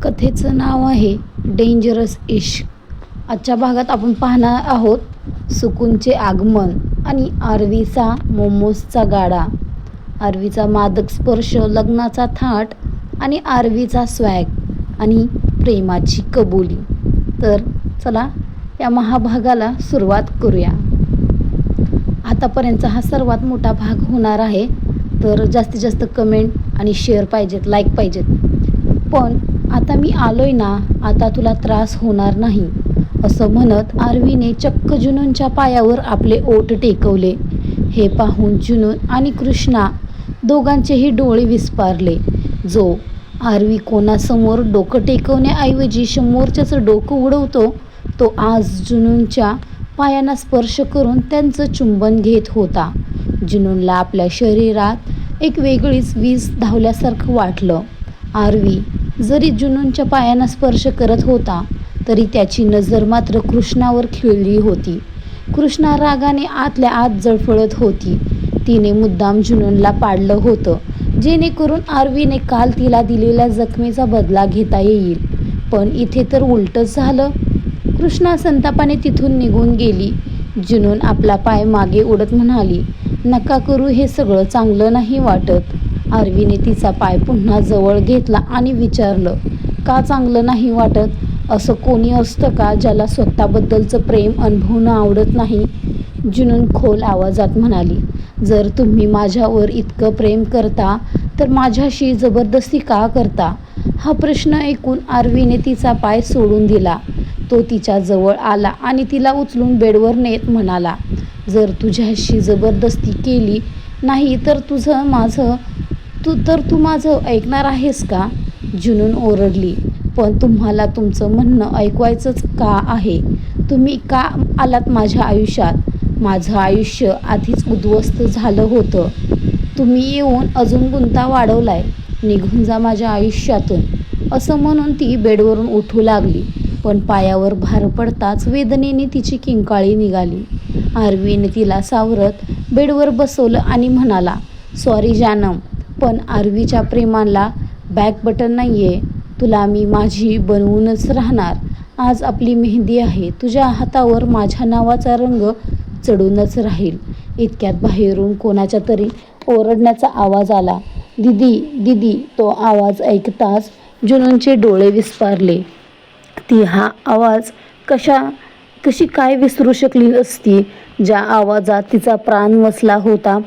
कथेचं नाव आहे डेंजरस इश्क. आजच्या भागात आपण पाहणार आहोत सुकूनचे आगमन आणि आरवीचा मोमोजचा गाडा, आरवीचा मादक स्पर्श, लग्नाचा थाट आणि आरवीचा स्वॅग आणि प्रेमाची कबुली. तर चला या महाभागाला सुरुवात करूया. आतापर्यंतचा हा सर्वात मोठा भाग होणार आहे, तर जास्तीत जास्त कमेंट आणि शेअर पाहिजेत, लाईक पाहिजेत. पण आता मी आलोय ना, आता तुला त्रास होणार नाही, असं म्हणत आरवीने चक्क जुनूनच्या पायावर आपले ओठ टेकवले. हे पाहून जुनून आणि कृष्णा दोघांचेही डोळे विस्पारले. जो आरवी कोणासमोर डोकं टेकवण्याऐवजी समोरच्याच डोकं उडवतो, तो आज जुनूनच्या पायांना स्पर्श करून त्यांचं चुंबन घेत होता. जुनूनला आपल्या शरीरात एक वेगळीच वीज धावल्यासारखं वाटलं. आरवी जरी जुनूनच्या पायांना स्पर्श करत होता, तरी त्याची नजर मात्र कृष्णावर खिळली होती. कृष्णा रागाने आतल्या आत जळफळत होती. तिने मुद्दाम जुनूनला पाडलं होतं, जेणेकरून आरवीने काल तिला दिलेल्या जखमेचा बदला घेता येईल. पण इथे तर उलटच झालं. कृष्णा संतापाने तिथून निघून गेली. जुनून आपला पाय मागे ओढत म्हणाली, नका करू, हे सगळं चांगलं नाही वाटत. आरवीने तिचा पाय पुन्हा जवळ घेतला आणि विचारलं, का चांगलं नाही वाटत? असं कोणी असतं का ज्याला स्वतःबद्दलचं प्रेम अनुभवणं आवडत नाही? जुनून खोल आवाजात म्हणाली, जर तुम्ही माझ्यावर इतकं प्रेम करता तर माझ्याशी जबरदस्ती का करता? हा प्रश्न ऐकून आरवीने तिचा पाय सोडून दिला. तो तिच्या जवळ आला आणि तिला उचलून बेडवर नेत म्हणाला, जर तुझ्याशी जबरदस्ती केली नाही तर तू माझं ऐकणार आहेस का? जुनून ओरडली, पण तुम्हाला तुमचं म्हणणं ऐकवायचंच का आहे? तुम्ही का आलात माझ्या आयुष्यात? माझं आयुष्य आधीच उद्ध्वस्त झालं होतं. तुम्ही येऊन अजून गुंता वाढवलाय. निघून जा माझ्या आयुष्यातून. असं म्हणून ती बेडवरून उठू लागली, पण पायावर भार पडताच वेदनेने तिची किंकाळी निघाली. आरवीने तिला सावरत बेडवर बसवलं आणि म्हणाला, सॉरी जानम, पण आरवीच्या प्रेमाला बॅक बटन नाहीये. तुला मी माझी बनवूनच राहणार. आज आपली मेहंदी आहे. तुझ्या हातावर माझ्या नावाचा रंग चढूनच राहील. इतक्यात बाहेरून कोणाच्या तरी ओरडण्याचा आवाज आला. दीदी, दीदी. तो आवाज ऐकताच जुनूनचे डोळे विस्पारले. ती हा आवाज कशी काय विसरू शकली असती, ज्या आवाजात तिचा प्राण वसला होता?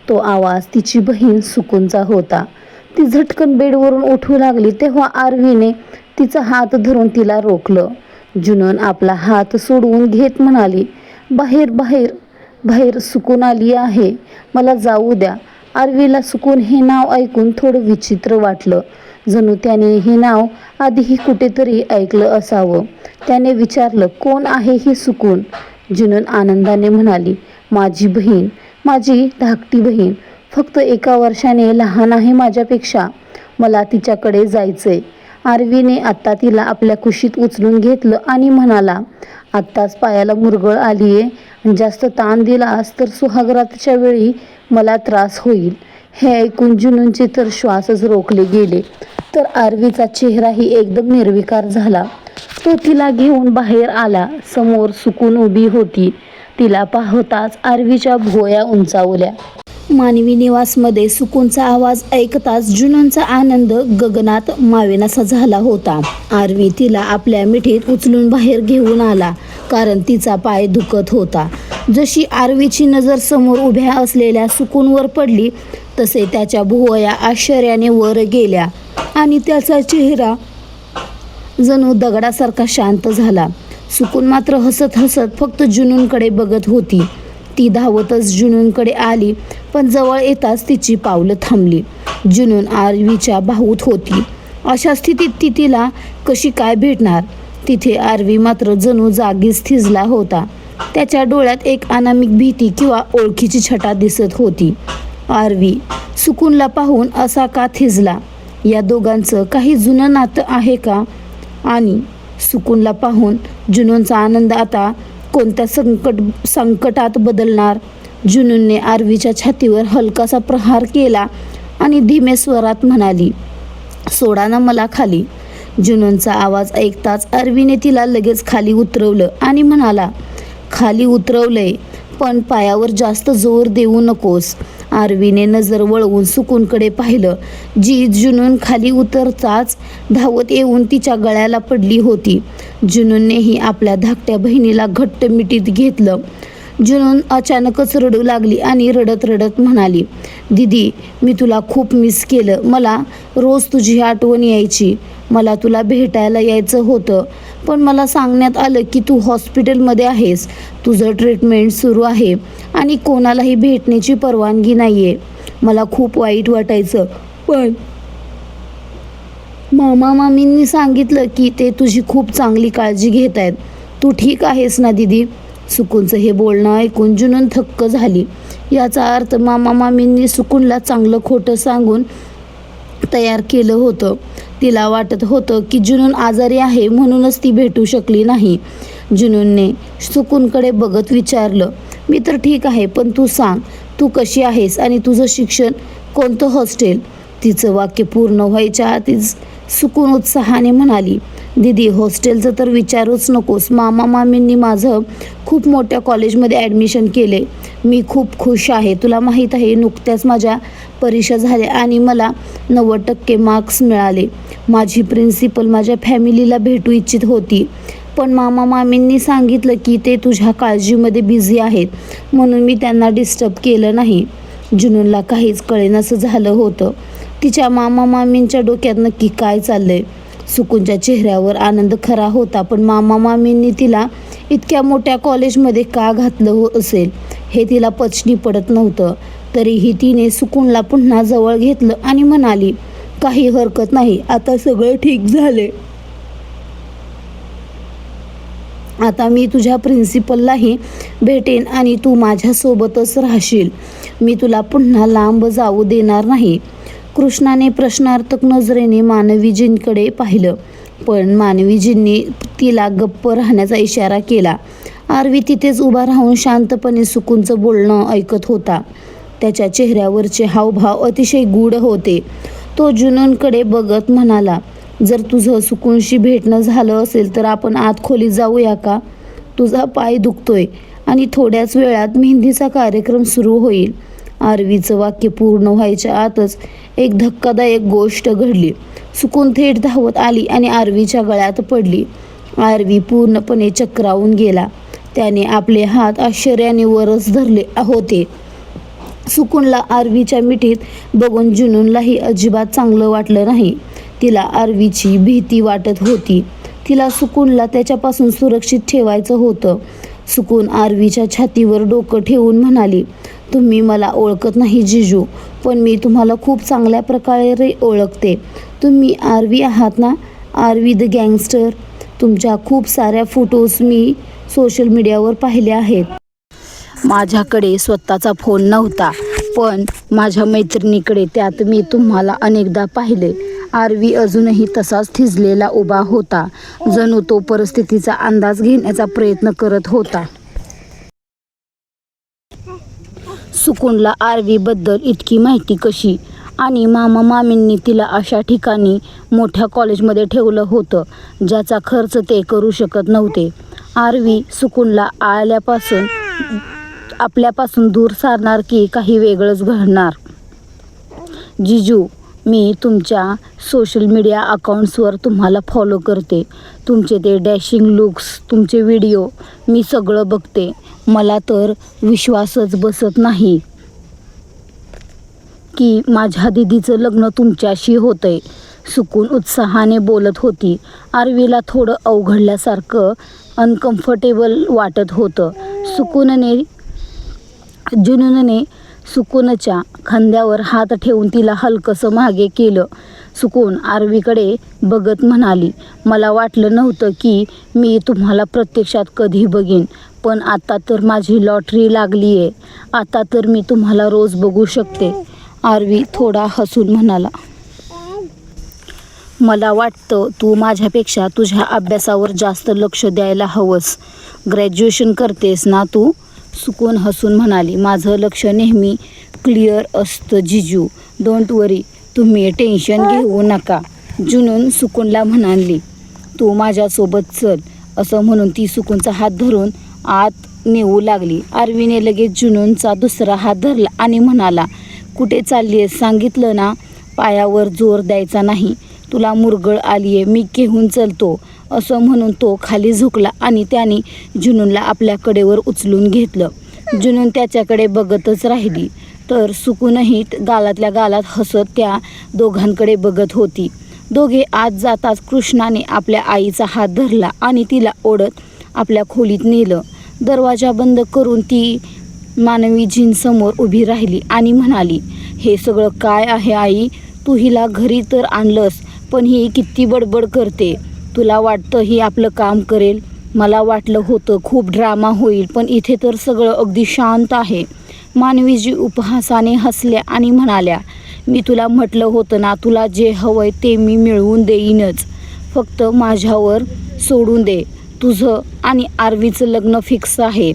तो आवाज तिची बहीण सुकूनचा होता. ती झटकन बेडवरून उठू लागली तेव्हा आरवीने तिचा हात धरून तिला रोखलं. जुनून आपला हात सोडवून घेत म्हणाली, बाहेर बाहेर बाहेर सुकून आली आहे, मला जाऊ द्या. आरवीला सुकून हे नाव ऐकून थोडं विचित्र वाटलं. जणू त्याने हे नाव आधीही कुठेतरी ऐकलं असावं. त्याने विचारलं, कोण आहे ही सुकून? जुनून आनंदाने म्हणाली, माझी बहीण, माझी धाकटी बहीण. फक्त 1 वर्षाने लहान आहे माझ्यापेक्षा. मला तिच्याकडे जायचंय. आरवीने आत्ता तिला आपल्या कुशीत उचलून घेतलं आणि म्हणाला, आत्ताच पायाला मुरगळ आलीये. जास्त ताण दिलास तर सुहागरातच्या वेळी मला त्रास होईल. हे ऐकून जुनूनचे तर श्वासच रोखले गेले. तर आरवीचा चेहराही एकदम निर्विकार झाला. तो तिला घेऊन बाहेर आला. समोर सुकून उभी होती. तिला पाहताच आरवीच्या भुवया उंचावल्या. मानवी निवासमध्ये सुकूनचा आवाज ऐकताच जुनूनचा आनंद गगनात मावेनासा झाला होता. आरवी तिला आपल्या मिठीत उचलून बाहेर घेऊन आला, कारण तिचा पाय दुखत होता. जशी आरवीची नजर समोर उभ्या असलेल्या सुकूनवर पडली, तसे त्याच्या भुवया आश्चर्याने वर गेल्या आणि त्याचा चेहरा जणू दगडासारखा शांत झाला. सुकून मात्र हसत हसत फक्त जुनूनकडे बघत होती. ती धावतच जुनूनकडे आली, पण जवळ येताच तिची पावलं थांबली. जुनून आरवीच्या बाहुत होती. अशा स्थितीत ती तिला कशी काय भेटणार? तिथे आरवी मात्र जणू जागीच थिजला होता. त्याच्या डोळ्यात एक अनामिक भीती किंवा ओळखीची छटा दिसत होती. आरवी सुकूनला पाहून असा का थिजला? या दोघांचं काही जुनं नातं आहे का? आणि सुकूनला पाहून जुनूनचा आनंद आता कोणत्या संकटात बदलणार? जुनूनने आरवीच्या छातीवर हलकासा प्रहार केला आणि धीमे स्वरात म्हणाली, सोडा ना मला खाली. जुनूनचा आवाज ऐकताच आरवीने तिला लगेच खाली उतरवलं आणि म्हणाला, खाली उतरवलंय, पण पायावर जास्त जोर देऊ नकोस. आरवीने नजर वळवून सुकूनकडे पाहिलं, जी जुनून खाली उतरताच धावत येऊन तिच्या गळ्याला पडली होती. जुनूननेही आपल्या धाकट्या बहिणीला घट्ट मिठीत घेतलं. जुनून अचानकच रडू लागली आणि रडत रडत म्हणाली, दीदी, मी तुला खूप मिस केलं. मला रोज तुझी आठवण यायची. मला तुला भेटायला यायचं होतं, पण मला सांगण्यात आलं की तू हॉस्पिटलमध्ये आहेस, तुझं ट्रीटमेंट सुरू आहे आणि कोणालाही भेटण्याची परवानगी नाही आहे. मला खूप वाईट वाटायचं, पण मामा मामींनी सांगितलं की ते तुझी खूप चांगली काळजी घेत आहेत. तू ठीक आहेस ना दीदी? सुकूनचं हे बोलणं ऐकून जुनून थक्क झाली. याचा अर्थ मामा मामींनी सुकूनला चांगलं खोटं सांगून तयार केलं होतं. तिला वाटत होतं की जुनून आजारी आहे म्हणूनच ती भेटू शकली नाही. जुनूनने सुकूनकडे बघत विचारलं, मी तर ठीक आहे, पण तू सांग, तू कशी आहेस आणि तुझं शिक्षण कोणतं हॉस्टेल? तिचं वाक्य पूर्ण व्हायच्या आधीच सुकून उत्साहाने म्हणाली, दीदी, हॉस्टेलचं तर विचारूच नकोस. मामा मामींनी माझं खूप मोठ्या कॉलेजमध्ये ॲडमिशन केले. मी खूप खुश आहे. तुला माहीत आहे, नुकत्याच माझ्या परीक्षा झाल्या आणि मला 90% मार्क्स मिळाले. माझी प्रिन्सिपल माझ्या फॅमिलीला भेटू इच्छित होती, पण मामा मामींनी सांगितलं की ते तुझ्या काळजीमध्ये बिझी आहेत, म्हणून मी त्यांना डिस्टर्ब केलं नाही. जुनूनला काहीच कळेनासं झालं होतं. तिच्या मामा मामींच्या डोक्यात नक्की काय चाललंय? सुकूनच्या चेहऱ्यावर आनंद खरा होता, पण मामा मामींनी तिला इतक्या मोठ्या कॉलेजमध्ये का घातलं असेल हे तिला पचनी पडत नव्हतं. तरीही तिने सुकूनला पुन्हा जवळ घेतलं आणि म्हणाली, काही हरकत नाही, आता सगळं ठीक झाले. आता मी तुझ्या प्रिन्सिपललाही भेटेन आणि तू माझ्यासोबतच राहशील. मी तुला पुन्हा लांब जाऊ देणार नाही. कृष्णाने प्रश्नार्थक नजरेने मानवीजींकडे पाहिलं, पण मानवीजींनी तिला गप्प राहण्याचा इशारा केला. आरवी तिथेच उभा राहून शांतपणे सुकूनचं बोलणं ऐकत होता. त्याच्या चेहऱ्यावरचे हावभाव अतिशय गूढ होते. तो जुनूनकडे बघत म्हणाला, जर तुझं सुकूनशी भेटणं झालं असेल तर आपण आत खोलीत जाऊया का? तुझा पाय दुखतोय आणि थोड्याच वेळात मेहंदीचा कार्यक्रम सुरू होईल. आरवीचं वाक्य पूर्ण व्हायच्या आतच एक धक्कादायक गोष्ट घडली. सुकून थेट धावत आली आणि आरवीच्या गळ्यात पडली. आरवी पूर्णपणे चक्रावून गेला. त्याने आपले हात आश्चर्याने वरच धरले होते. सुकूनला आरवीच्या मिठीत बघून जुनूनलाही अजिबात चांगलं वाटलं नाही. तिला आरवीची भीती वाटत होती. तिला सुकूनला त्याच्यापासून सुरक्षित ठेवायचं होतं. सुकून आरवीच्या छातीवर डोकं ठेवून म्हणाली, तुम्ही मला ओळखत नाही जिजू, पण मी तुम्हाला खूप चांगल्या प्रकारे ओळखते. तुम्ही आरवी आहात ना? Aarvi the gangster. तुमच्या खूप साऱ्या फोटोज मी सोशल मीडियावर पाहिले आहेत. माझ्याकडे स्वतःचा फोन नव्हता, पण माझ्या मैत्रिणीकडे, त्यात मी तुम्हाला अनेकदा पाहिले. आरवी अजूनही तसाच थिजलेला उभा होता, जणू तो परिस्थितीचा अंदाज घेण्याचा प्रयत्न करत होता. सुकूनला आरवीबद्दल इतकी माहिती कशी? आणि मामा मामींनी तिला अशा ठिकाणी मोठ्या कॉलेजमध्ये ठेवलं होतं ज्याचा खर्च ते करू शकत नव्हते. आरवी सुकूनला आपल्यापासून दूर सारणार की काही वेगळंच घडणार? जिजू, मी तुमच्या सोशल मीडिया अकाउंट्सवर तुम्हाला फॉलो करते. तुमचे ते डॅशिंग लुक्स, तुमचे व्हिडिओ मी सगळं बघते. मला तर विश्वासच बसत नाही की माझ्या दीदीचं लग्न तुमच्याशी होतंय. सुकून उत्साहाने बोलत होती. आरवीला थोडं अवघडल्यासारखं अनकम्फर्टेबल वाटत होतं. जुनूनने सुकूनच्या खांद्यावर हात ठेवून तिला हलकंसं मागे केलं. सुकून आरवीकडे बघत म्हणाली, मला वाटलं नव्हतं की मी तुम्हाला प्रत्यक्षात कधी बघीन, पण आता तर माझी लॉटरी लागली आहे. आता तर मी तुम्हाला रोज बघू शकते. आरवी थोडा हसून म्हणाला, मला वाटतं तू माझ्यापेक्षा तुझ्या अभ्यासावर जास्त लक्ष द्यायला हवंस. ग्रॅज्युएशन करतेस ना तू? सुकून हसून म्हणाली, माझं लक्ष नेहमी क्लिअर असतं जिजू. डोंट वरी, तुम्ही टेन्शन घेऊ नका. जुनून सुकूनला म्हणाली, तू माझ्यासोबत चल. असं म्हणून ती सुकूनचा हात धरून आत नेऊ लागली. आरवीने लगेच जुनूनचा दुसरा हात धरला आणि म्हणाला, कुठे चालली आहेस? सांगितलं ना, पायावर जोर द्यायचा नाही. तुला मुरगळ आली आहे, मी घेऊन चलतो. असं म्हणून तो खाली झुकला आणि त्याने जुनूनला आपल्या कडेवर उचलून घेतलं. जुनून त्याच्याकडे बघतच राहिली, तर सुकूनही गालातल्या गालात हसत त्या दोघांकडे बघत होती. दोघे आत जाताच कृष्णाने आपल्या आईचा हात धरला आणि तिला ओढत आपल्या खोलीत नेलं. दरवाजा बंद करून ती मानवीजींसमोर उभी राहिली आणि म्हणाली, हे सगळं काय आहे आई? तू हिला घरी तर आणलंस, पण ही किती बडबड करते. तुला वाटतं ही आपलं काम करेल? मला वाटलं होतं खूप ड्रामा होईल, पण इथे तर सगळं अगदी शांत आहे. मानवीजी उपहासाने हसल्या आणि म्हणाल्या, मी तुला म्हटलं होतं ना, तुला जे हवंय ते मी मिळवून देईनच. फक्त माझ्यावर सोडून दे. तुझं आणि आरवीचं लग्न फिक्स आहे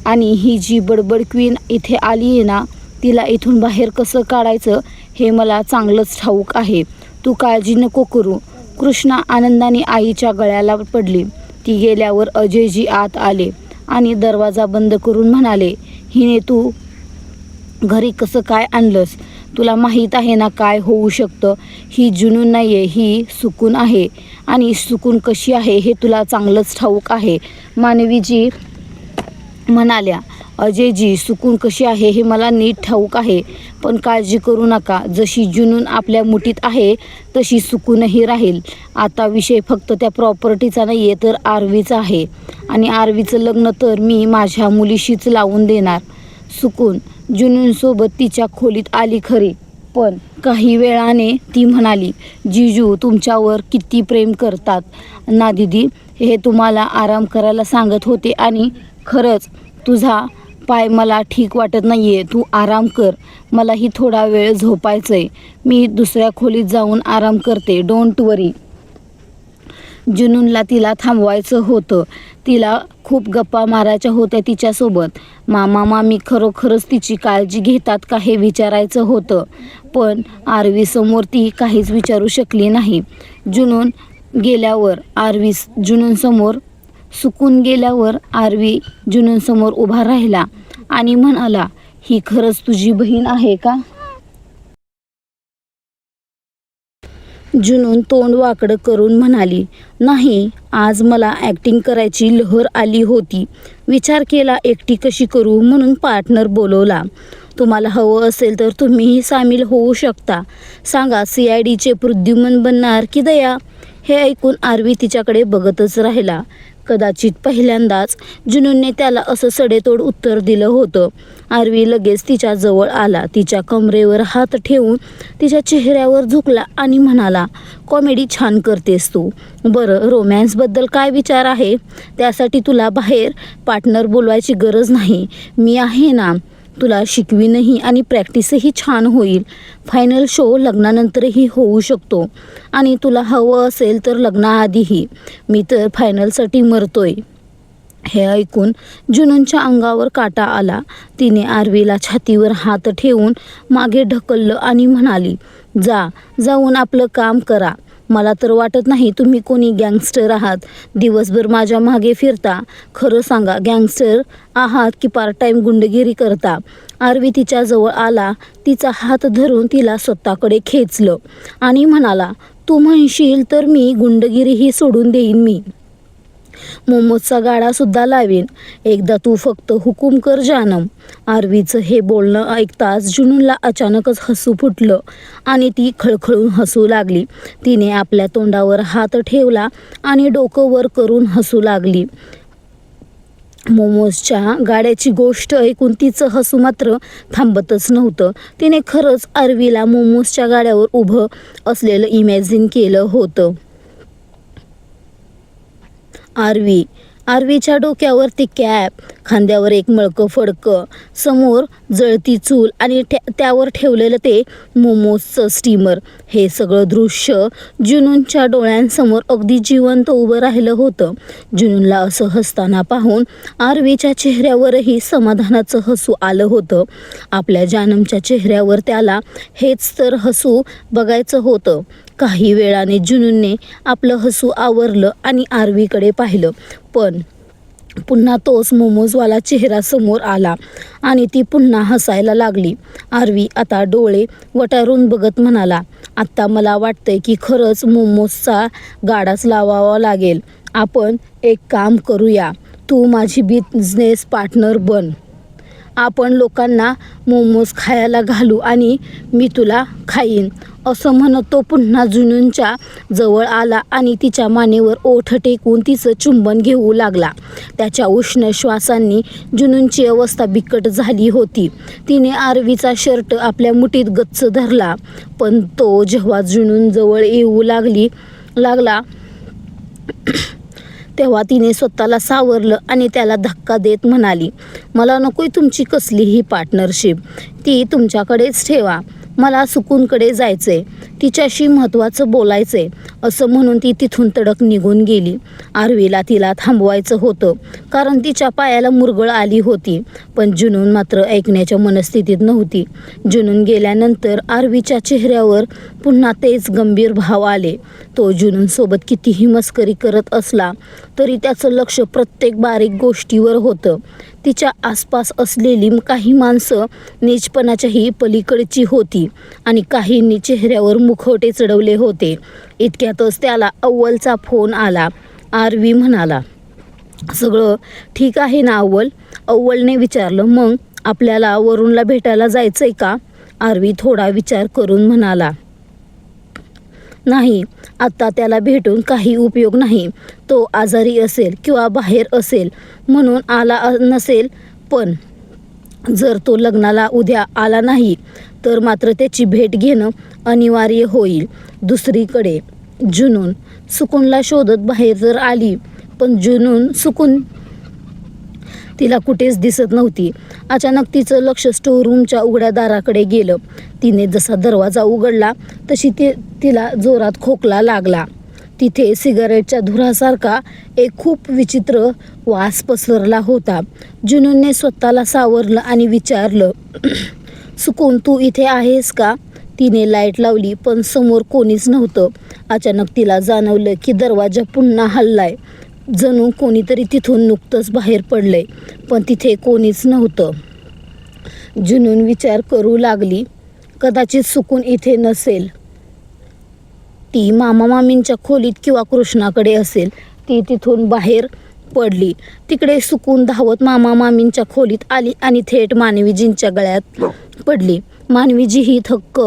आणि ही जी बडबड क्वीन इथे आली आहे ना, तिला इथून बाहेर कसं काढायचं हे मला चांगलंच ठाऊक आहे. तू काळजी नको करू. कृष्णा आनंदाने आईच्या गळ्याला पडली. ती गेल्यावर अजयजी आत आले आणि दरवाजा बंद करून म्हणाले, हिने तू घरी कसं काय आणलंस? तुला माहीत आहे ना काय होऊ शकतं? ही जुनून नाही आहे, ही सुकून आहे. आणि सुकून कशी आहे हे तुला चांगलंच ठाऊक आहे. मानवीजी म्हणाल्या, अजयजी, सुकून कशी आहे हे मला नीट ठाऊक आहे, पण काळजी करू नका. जशी जुनून आपल्या मुठीत आहे तशी सुकूनही राहील. आता विषय फक्त त्या प्रॉपर्टीचा नाही आहे, तर आरवीचा आहे. आणि आरवीचं लग्न तर मी माझ्या मुलीशीच लावून देणार. सुकून जुनूनसोबत तिच्या खोलीत आली खरी, पण काही वेळाने ती म्हणाली, जीजू तुमच्यावर किती प्रेम करतात ना दीदी, हे तुम्हाला आराम करायला सांगत होते. आणि खरंच तुझा पाय मला ठीक वाटत नाही आहे. तू आराम कर. मलाही थोडा वेळ झोपायचं. मी दुसऱ्या खोलीत जाऊन आराम करते. डोंट वरी. जुनूनला तिला थांबवायचं होतं. तिला खूप गप्पा मारायच्या होत्या तिच्यासोबत. मामा मामी खरोखरच तिची काळजी घेतात का हे विचारायचं होतं, पण आरवीसमोर ती काहीच विचारू शकली नाही. जुनून गेल्यावर आरवी जुनूनसमोर सुकून गेल्यावर आरवी जुनूनसमोर उभा राहिला आणि म्हणाला, ही खरंच तुझी बहीण आहे का? जुनून तोंड वाकडं करून म्हणाली, नाही, आज मला ॲक्टिंग करायची लहर आली होती. विचार केला एकटी कशी करू, म्हणून पार्टनर बोलवला. तुम्हाला हवं असेल तर तुम्हीही सामील होऊ शकता. सांगा, CIDचे प्रद्युम्न बनणार की दया? हे ऐकून आरवी तिच्याकडे बघतच राहिला. कदाचित पहिल्यांदाच जुनूनने त्याला असं सडेतोड उत्तर दिलं होतं. आरवी लगेच तिच्या जवळ आला. तिच्या कमरेवर हात ठेवून तिच्या चेहऱ्यावर झुकला आणि म्हणाला, कॉमेडी छान करतेस तू. बरं, रोमॅन्सबद्दल काय विचार आहे? त्यासाठी तुला बाहेर पार्टनर बोलवायची गरज नाही. मी आहे ना, तुला शिकवीनही आणि प्रॅक्टिसही छान होईल. फायनल शो लग्नानंतरही होऊ शकतो आणि तुला हवं असेल तर लग्नाआधीही. मी तर फायनलसाठी मरतोय. हे ऐकून जुनूनच्या अंगावर काटा आला. तिने आरवीला छातीवर हात ठेवून मागे ढकललं आणि म्हणाली, जाऊन आपलं काम करा. मला तर वाटत नाही तुम्ही कोणी गँगस्टर आहात. दिवसभर माझ्या मागे फिरता. खरं सांगा, गँगस्टर आहात की पार्ट टाईम गुंडगिरी करता? आरवी तिच्याजवळ आला. तिचा हात धरून तिला स्वतःकडे खेचलं आणि म्हणाला, तू म्हणशील तर मी गुंडगिरीही सोडून देईन. मी मोमोजचा गाडासुद्धा लावेन. एकदा तू फक्त हुकूम कर जानम. आरवीचं हे बोलणं ऐकताच जुनूनला अचानकच हसू फुटलं आणि ती खळखळून हसू लागली. तिने आपल्या तोंडावर हात ठेवला आणि डोकं वर करून हसू लागली. मोमोजच्या गाड्याची गोष्ट ऐकून तिचं हसू मात्र थांबतच नव्हतं. तिने खरंच आरवीला मोमोजच्या गाड्यावर उभं असलेलं इमॅजिन केलं होतं. आरवीच्या डोक्यावर ती कॅप, खांद्यावर एक मळकं फडकं, समोर जळती चूल आणि त्यावर ठेवलेलं ते मोमोजचं स्टीमर. हे सगळं दृश्य जुनूनच्या डोळ्यांसमोर अगदी जिवंत उभं राहिलं होतं. जुनूनला असं हसताना पाहून आरवीच्या चेहऱ्यावरही समाधानाचं हसू आलं होतं. आपल्या जानमच्या चेहऱ्यावर त्याला हेच तर हसू बघायचं होतं. काही वेळाने जुनूनने आपलं हसू आवरलं आणि आरवीकडे पाहिलं, पण पुन्हा तोच मोमोजवाला चेहरा समोर आला आणि ती पुन्हा हसायला लागली. आरवी आता डोळे वटारून बघत म्हणाला, आत्ता मला वाटतंय की खरंच मोमोजचा गाडाच लावावा लागेल. आपण एक काम करूया, तू माझी बिझनेस पार्टनर बन. आपण लोकांना मोमोज खायला घालू आणि मी तुला खाईन. असं म्हणत तो पुन्हा जुनूनच्या जवळ आला आणि तिच्या मानेवर ओठ टेकून तिचं चुंबन घेऊ लागला. त्याच्या उष्ण श्वासांनी जुनूनची अवस्था बिकट झाली होती. तिने आरवीचा शर्ट आपल्या मुठीत गच्च धरला, पण तो जेव्हा जुनून जवळ येऊ लागला तेव्हा तिने स्वतःला सावरलं आणि त्याला धक्का देत म्हणाली, मला नकोय तुमची कसलीही पार्टनरशिप. ती तुमच्याकडेच ठेवा. मला सुकूनकडे जायचंय, तिच्याशी महत्त्वाचं बोलायचंय. असं म्हणून ती तिथून तडक निघून गेली. आरवीला तिला थांबवायचं होतं, कारण तिच्या पायाला मुरगळ आली होती, पण जुनून मात्र ऐकण्याच्या मनस्थितीत नव्हती. जुनून गेल्यानंतर आरवीच्या चेहऱ्यावर पुन्हा तेच गंभीर भाव आले. तो जुनूनसोबत कितीही मस्करी करत असला तरी त्याचं लक्ष प्रत्येक बारीक गोष्टीवर होतं. तिच्या आसपास असलेली काही माणसं नीचपणाच्याही पलीकडची होती आणि काहींनी चेहऱ्यावर मुखवटे चढवले होते. इतक्यातच त्याला अव्वलचा फोन आला. आरवी म्हणाला, सगळं ठीक आहे ना अव्वल? अव्वलने विचारलं. मग आपल्याला वरुणला भेटायला जायचंय का? आरवी थोडा विचार करून म्हणाला, नाही, आता त्याला भेटून काही उपयोग नाही. तो आजारी असेल किंवा बाहेर असेल म्हणून आला नसेल, पण जर तो लग्नाला उद्या आला नाही तर मात्र त्याची भेट घेणं अनिवार्य होईल. दुसरीकडे जुनून सुकूनला शोधत बाहेर जर आली, पण सुकून तिला कुठेच दिसत नव्हती. अचानक तिचं लक्ष स्टोअरूमच्या उघड्या दाराकडे गेलं. तिने जसा दरवाजा उघडला तशी तिला जोरात खोकला लागला. तिथे सिगारेटच्या धुरासारखा एक खूप विचित्र वास पसरला होता. जुनूनने स्वतःला सावरलं आणि विचारलं, सुकून तू इथे आहेस का? तिने लाईट लावली, पण समोर कोणीच नव्हतं. अचानक तिला जाणवलं की दरवाजा पुन्हा हललाय. जणू कोणीतरी तिथून नुकतंच बाहेर पडलंय, पण तिथे कोणीच नव्हतं. जुनून विचार करू लागली, कदाचित सुकून इथे नसेल. ती मामा मामींच्या खोलीत किंवा कृष्णाकडे असेल. ती तिथून बाहेर पडली. तिकडे सुकून धावत मामा मामींच्या खोलीत आली आणि थेट मानवीजींच्या गळ्यात पडली. मानवीजीही थक्क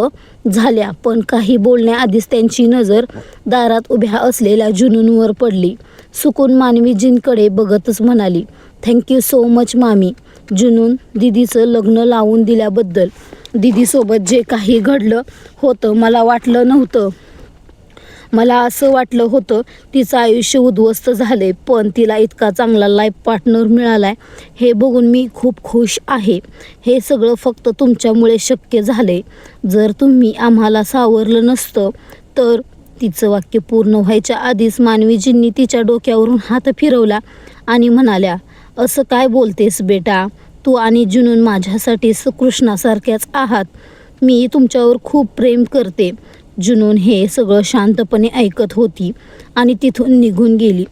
झाल्या, पण काही बोलण्याआधीच त्यांची नजर दारात उभ्या असलेल्या जुनूनवर पडली. सुकून मानवीजींकडे बघतच म्हणाली, थँक्यू सो मच मामी. जुनून दीदीचं लग्न लावून दिल्याबद्दल. दीदीसोबत जे काही घडलं होतं मला वाटलं नव्हतं. मला असं वाटलं होतं तिचं आयुष्य उद्ध्वस्त झाले, पण तिला इतका चांगला लाईफ पार्टनर मिळालाय हे बघून मी खूप खुश आहे. हे सगळं फक्त तुमच्यामुळे शक्य झाले. जर तुम्ही आम्हाला सावरलं नसतं तर. तिचं वाक्य पूर्ण व्हायच्या आधीच मानवीजींनी तिच्या डोक्यावरून हात फिरवला आणि म्हणाल्या, असं काय बोलतेस बेटा? तू आणि जुनून माझ्यासाठी कृष्णासारख्याच आहात. मी तुमच्यावर खूप प्रेम करते. जुनून हे सगळं शांतपणे ऐकत होती आणि तिथून निघून गेली.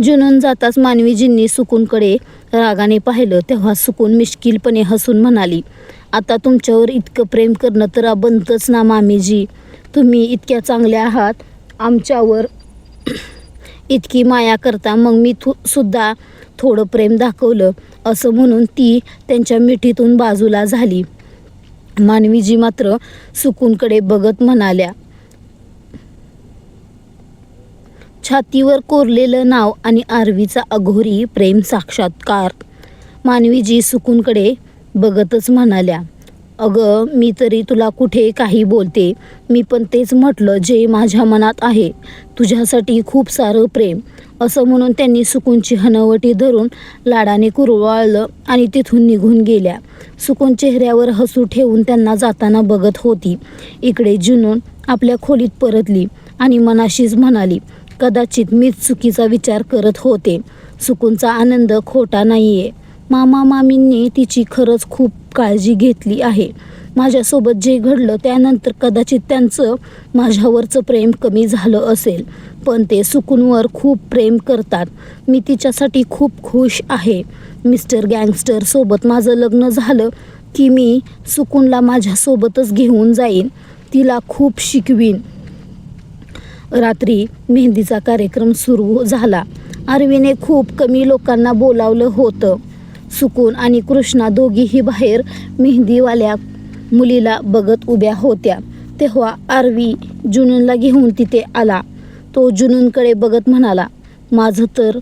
जुनून जाताच मानवीजींनी सुकूनकडे रागाने पाहिलं. तेव्हा सुकून मिश्किलपणे हसून म्हणाली, आता तुमच्यावर इतकं प्रेम करणं तर बनतंच ना मामीजी. तुम्ही इतक्या चांगल्या आहात, आमच्यावर इतकी माया करता, मग मी सुद्धा थोडं प्रेम दाखवलं. असं म्हणून ती त्यांच्या मिठीतून बाजूला झाली. मानवीजी मात्र सुकूनकडे बघत म्हणाल्या, छातीवर कोरलेलं नाव आणि आरवीचा अघोरी प्रेम साक्षात्कार. मानवीजी सुकूनकडे बघतच म्हणाल्या, अगं मी तरी तुला कुठे काही बोलते. मी पण तेच म्हटलं जे माझ्या मनात आहे. तुझ्यासाठी खूप सारं प्रेम. असं म्हणून त्यांनी सुकूनची हनवटी धरून लाडाने कुरवाळलं आणि तिथून निघून गेल्या. सुकून चेहऱ्यावर हसू ठेवून त्यांना जाताना बघत होती. इकडे जुनून आपल्या खोलीत परतली आणि मनाशीच म्हणाली, कदाचित मीच चुकीचा विचार करत होते. सुकूनचा आनंद खोटा नाहीये. मामा मामींनी तिची खरंच खूप काळजी घेतली आहे. माझ्यासोबत जे घडलं त्यानंतर कदाचित त्यांचं माझ्यावरचं प्रेम कमी झालं असेल, पण ते सुकूनवर खूप प्रेम करतात. मी तिच्यासाठी खूप खुश आहे. मिस्टर गँगस्टरसोबत माझं लग्न झालं की मी सुकूनला माझ्यासोबतच घेऊन जाईन, तिला खूप शिकवीन. रात्री मेहंदीचा कार्यक्रम सुरू झाला. आरवीने खूप कमी लोकांना बोलावलं होतं. सुकून आणि कृष्णा दोघीही बाहेर मेहंदीवाल्या मुलीला बघत उभ्या होत्या. तेव्हा आरवी जुनूनला घेऊन तिथे आला. तो जुनूनकडे बघत म्हणाला, माझं तर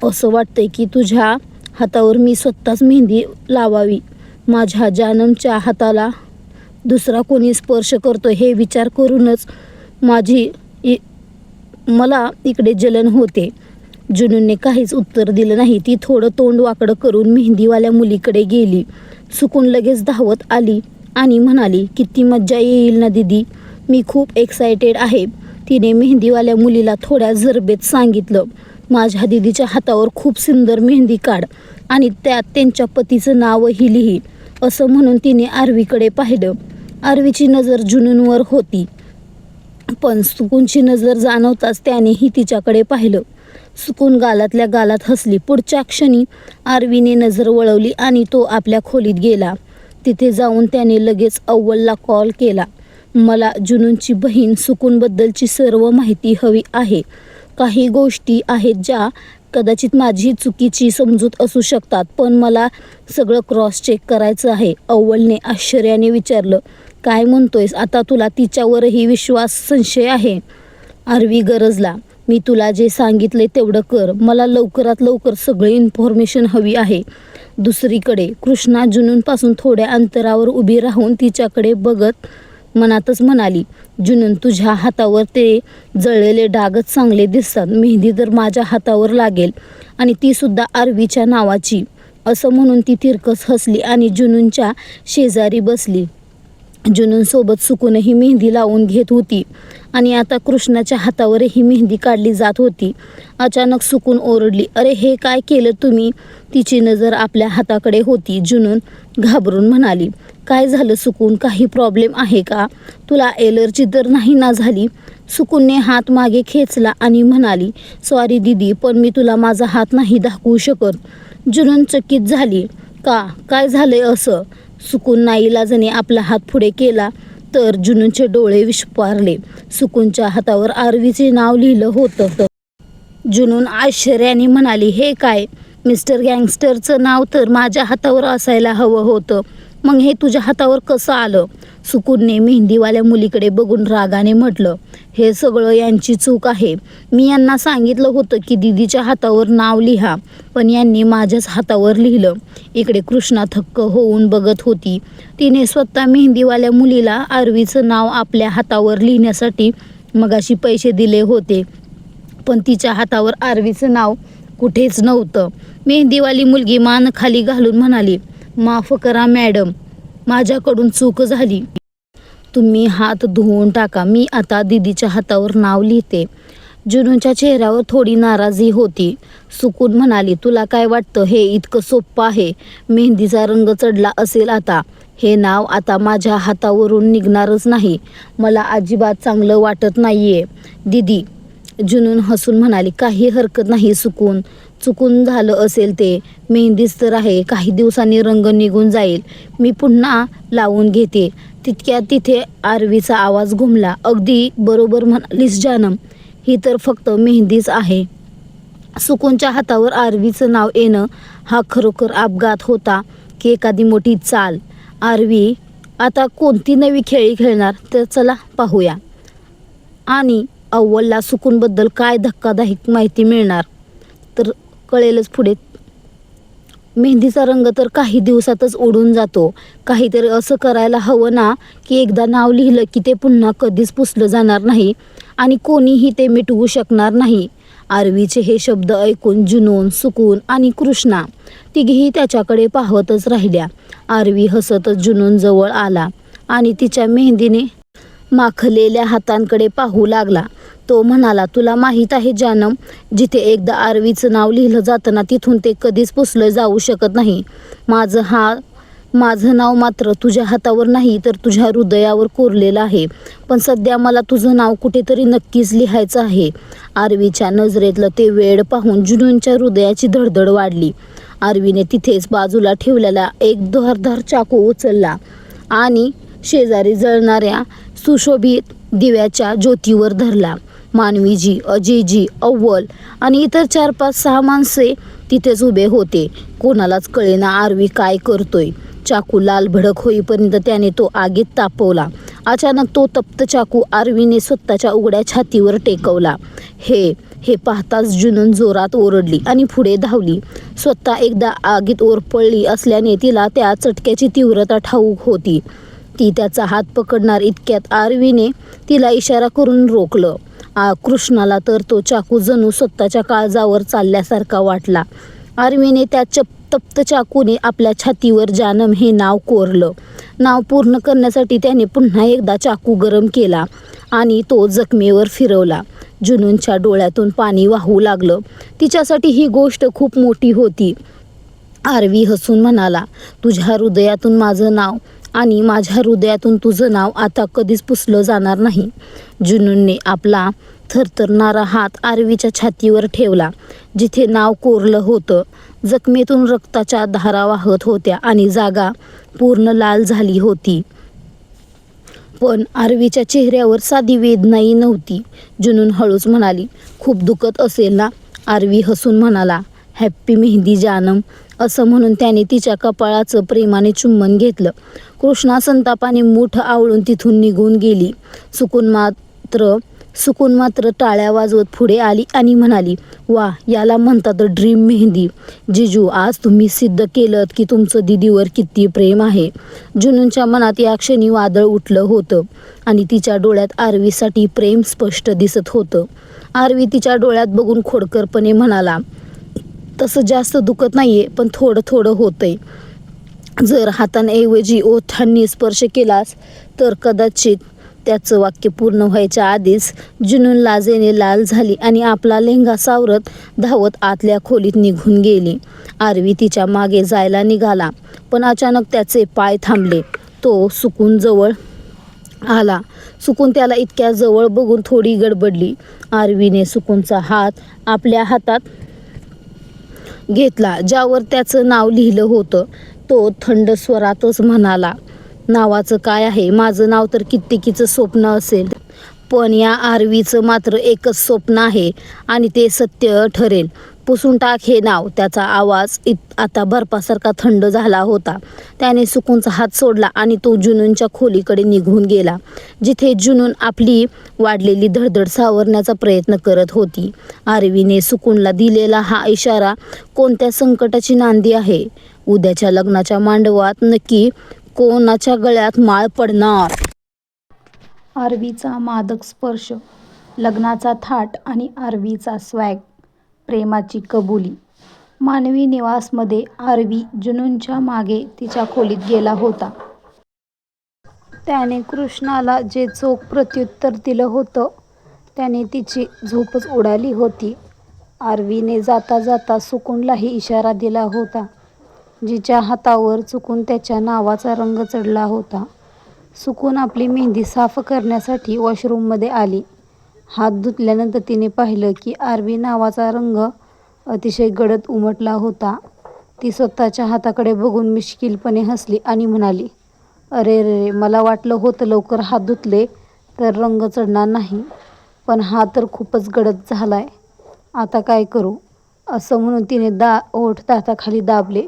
असं वाटतंय की तुझ्या हातावर मी स्वतःच मेहंदी लावावी. माझ्या जानमच्या हाताला दुसरा कोणी स्पर्श करतो हे विचार करूनच मला इकडे जलन होते. जुनूनने काहीच उत्तर दिलं नाही. ती थोडं तोंड वाकडं करून मेहंदीवाल्या मुलीकडे गेली. सुकून लगेच धावत आली आणि म्हणाली, किती मज्जा येईल ना दीदी, मी खूप एक्सायटेड आहे. तिने मेहंदीवाल्या मुलीला थोड्या जरबेत सांगितलं, माझ्या दीदीच्या हातावर खूप सुंदर मेहंदी काढ आणि त्यात त्यांच्या पतीचं नावही लिही. असं म्हणून तिने आरवीकडे पाहिलं. आरवीची नजर जुनूनवर होती, पण सुकूनची नजर जाणवताच त्यानेही तिच्याकडे पाहिलं. सुकून गालातल्या गालात हसली. पुढच्या क्षणी आरवीने नजर वळवली आणि तो आपल्या खोलीत गेला. तिथे जाऊन त्याने लगेच अव्वलला कॉल केला. मला जुनूनची बहीण सुकूनबद्दलची सर्व माहिती हवी आहे. काही गोष्टी आहेत ज्या कदाचित माझी चुकीची समजूत असू शकतात, पण मला सगळं क्रॉस चेक करायचं आहे. अव्वलने आश्चर्याने विचारलं, काय म्हणतोयस? आता तुला तिच्यावरही संशय आहे? आरवी गरजला, मी तुला जे सांगितले तेवढं कर. मला लवकरात लवकर सगळी इन्फॉर्मेशन हवी आहे. दुसरीकडे कृष्णा जुनूनपासून थोड्या अंतरावर उभी राहून तिच्याकडे बघत मनातच म्हणाली, जुनून तुझ्या हातावर ते जळलेले डागच चांगले दिसतात. मेहंदी तर माझ्या हातावर लागेल आणि ती सुद्धा आरवीच्या नावाची. असं म्हणून ती तिरकस हसली आणि जुनूनच्या शेजारी बसली. जुनूनसोबत सुकूनही मेहंदी लावून घेत होती आणि आता कृष्णाच्या हातावरही मेहंदी काढली जात होती. अचानक सुकून ओरडली, अरे हे काय केलं तुम्ही? तिची नजर आपल्या हाताकडे होती. जुनून घाबरून म्हणाली, काय झालं सुकून? काही प्रॉब्लेम आहे का? तुला एलर्जी तर नाही ना झाली? सुकूनने हात मागे खेचला आणि म्हणाली, सॉरी दीदी, पण मी तुला माझा हात नाही दाखवू शकत. जुनून चकित झाली, का? काय झालंय असं? सुकून नाईलाजाने आपला हात पुढे केला तर जुनूनचे डोळे विस्फारले. सुकूनच्या हातावर आरवीचे नाव लिहिलं होतं. जुनून आश्चर्याने म्हणाली, हे काय? मिस्टर गँगस्टरचं नाव तर माझ्या हातावर असायला हवं होतं, मग हे तुझ्या हातावर कसं आलं? सुकूनने मेहंदीवाल्या मुलीकडे बघून रागाने म्हटलं, हे सगळं यांची चूक आहे. मी यांना सांगितलं होतं की दीदीच्या हातावर नाव लिहा, पण यांनी माझ्याच हातावर लिहिलं. इकडे कृष्णा थक्क होऊन बघत होती. तिने स्वतः मेहंदीवाल्या मुलीला आरवीचं नाव आपल्या हातावर लिहिण्यासाठी मगाशी पैसे दिले होते, पण तिच्या हातावर आरवीचं नाव कुठेच नव्हतं. मेहंदीवाली मुलगी मान खाली घालून म्हणाली, माफ करा मॅडम, माझ्याकडून चूक झाली. तुम्ही हात धुवून टाका, मी आता दीदीच्या हातावर नाव लिहिते. जुनूनच्या चेहऱ्यावर थोडी नाराजी होती. सुकून म्हणाली, तुला काय वाटतं हे इतकं सोपं आहे? मेहंदीचा रंग चढला असेल आता. हे नाव आता माझ्या हातावरून निघणारच नाही. मला अजिबात चांगलं वाटत नाहीये दीदी. जुनून हसून म्हणाली, काही हरकत नाही सुकून, चुकून झालं असेल ते. मेहंदीच तर आहे, काही दिवसांनी रंग निघून जाईल. मी पुन्हा लावून घेते. तितक्यात तिथे आरवीचा आवाज घुमला, अगदी बरोबर म्हणालीस जानम, ही तर फक्त मेहंदीच आहे. सुकूनच्या हातावर आरवीचं नाव येणं हा खरोखर अपघात होता की एखादी मोठी चाल? आरवी आता कोणती नवी खेळी खेळणार? तर चला पाहूया. आणि अव्वलला सुकूनबद्दल काय धक्कादायक माहिती मिळणार तर कळेलच पुढे. मेहंदीचा रंग तर काही दिवसातच उडून जातो. काहीतरी असं करायला हवं ना की एकदा नाव लिहिलं की ते पुन्हा कधीच पुसलं जाणार नाही आणि कोणीही ते मिटवू शकणार नाही. आरवीचे हे शब्द ऐकून जुनून, सुकून आणि कृष्णा तिघेही त्याच्याकडे पाहतच राहिल्या. आरवी हसतच जुनून जवळ आला आणि तिच्या मेहंदीने माखलेल्या हातांकडे पाहू लागला. तो म्हणाला, तुला माहीत आहे जानम, जिथे एकदा आरवीचं नाव लिहिलं जातं ना तिथून ते कधीच पुसलं जाऊ शकत नाही. माझं हा माझं नाव मात्र तुझ्या हातावर नाही तर तुझ्या हृदयावर कोरलेलं आहे. पण सध्या मला तुझं नाव कुठेतरी नक्कीच लिहायचं आहे. आरवीच्या नजरेतलं ते वेड पाहून जुनूनच्या हृदयाची धडधड वाढली. आरवीने तिथेच बाजूला ठेवलेला एक धारदार चाकू उचलला आणि शेजारी जळणाऱ्या सुशोभित दिव्याच्या ज्योतीवर धरला. मानवीजी, अजयजी, अव्वल आणि इतर 4-5-6 माणसे तिथेच उभे होते. कोणालाच कळेना आरवी काय करतोय. चाकू लाल भडक होईपर्यंत त्याने तो आगीत तापवला. अचानक तो तप्त चाकू आरवीने स्वतःच्या उघड्या छातीवर टेकवला. हे पाहताच जुनून जोरात ओरडली आणि पुढे धावली. स्वतः एकदा आगीत ओरपळली असल्याने तिला त्या चटक्याची तीव्रता ठाऊक होती. ती त्याचा हात पकडणार इतक्यात आरवीने तिला इशारा करून रोखलं. कृष्णाला तर तो चाकू जणू स्वतःच्या काळजावर चालल्यासारखा वाटला. आरवीने त्या तप्त चाकूने आपल्या छातीवर जानम हे नाव कोरलं. नाव पूर्ण करण्यासाठी त्याने पुन्हा एकदा चाकू गरम केला आणि तो जखमेवर फिरवला. जुनूनच्या डोळ्यातून पाणी वाहू लागलं. तिच्यासाठी ही गोष्ट खूप मोठी होती. आरवी हसून म्हणाला, तुझ्या हृदयातून माझं नाव आणि माझ्या हृदयातून तुझं नाव आता कधीच पुसलं जाणार नाही. जुनूनने आपला थरथरणारा हात आरवीच्या छातीवर ठेवला, जिथे नाव कोरलं होतं. जखमेतून रक्ताच्या धारा वाहत होत्या आणि जागा पूर्ण लाल झाली होती. पण आरवीच्या चेहऱ्यावर साधी वेदनाही नव्हती. जुनून हळूच म्हणाली, खूप दुखत असेल ना? आरवी हसून म्हणाला, हॅप्पी मेहंदी जानम. असं म्हणून त्याने तिच्या कपाळाचं प्रेमाने चुंबन घेतलं. कृष्णा संतापाने मूठ आवळून तिथून निघून गेली. सुकून मात्र टाळ्या वाजवत पुढे आली आणि म्हणाली, वा, याला म्हणतात ड्रीम मेहंदी. जिजू, आज तुम्ही सिद्ध केलं की तुमचं दीदीवर किती प्रेम आहे. जुनूनच्या मनात या क्षणी वादळ उठलं होतं आणि तिच्या डोळ्यात आरवीसाठी प्रेम स्पष्ट दिसत होतं. आरवी तिच्या डोळ्यात बघून खोडकरपणे म्हणाला, तसं जास्त दुखत नाहीये, पण थोडं थोडं होतंय. जर हातांऐवजी ओठांनी स्पर्श केलास तर कदाचित. त्याचं वाक्य पूर्ण व्हायच्या आधीच जुनून लाजेने लाल झाली आणि आपला लेंगा सावरत धावत आतल्या खोलीत निघून गेली. आरवी तिच्या मागे जायला निघाला, पण अचानक त्याचे पाय थांबले. तो सुकून जवळ आला. सुकून त्याला इतक्या जवळ बघून थोडी गडबडली. आरवीने सुकूनचा हात आपल्या हातात घेतला, ज्यावर त्याचं नाव लिहिलं होतं. तो थंड स्वरातच म्हणाला, नावाचं काय आहे? माझं नाव तर कित्येकीचं स्वप्न असेल, पण या आरवीचं मात्र एकच स्वप्न आहे आणि ते सत्य ठरेल. पुसून टाक हे नाव. त्याचा आवाज आता बर्फासारखा थंड झाला होता. त्याने सुकूनचा हात सोडला आणि तो जुनूनच्या खोलीकडे निघून गेला, जिथे जुनून आपली वाढलेली धडधड सावरण्याचा प्रयत्न करत होती. आरवीने सुकूनला दिलेला हा इशारा कोणत्या संकटाची नांदी आहे? उद्याच्या लग्नाच्या मांडवात नक्की कोणाच्या गळ्यात माळ पडणार? आरवीचा मादक स्पर्श, लग्नाचा थाट आणि आरवीचा स्वॅग, प्रेमाची कबुली. मानवी निवासमध्ये आरवी जुनूनच्या मागे तिच्या खोलीत गेला होता. त्याने कृष्णाला जे चोख प्रत्युत्तर दिलं होतं त्याने तिची झोपच उडाली होती. आरवीने जाता जाता सुकूनलाही इशारा दिला होता, जिच्या हातावर चुकून त्याच्या नावाचा रंग चढला होता. सुकून आपली मेहंदी साफ करण्यासाठी वॉशरूममध्ये आली. हात धुतल्यानंतर तिने पाहिलं की आरवी नावाचा रंग अतिशय गडद उमटला होता. ती स्वतःच्या हाताकडे बघून मिश्किलपणे हसली आणि म्हणाली, अरे रे, मला वाटलं होतं लवकर हात धुतले तर रंग चढणार नाही, पण हा तर खूपच गडद झालाय. आता काय करू? असं म्हणून तिने ओठ दाताखाली दाबले.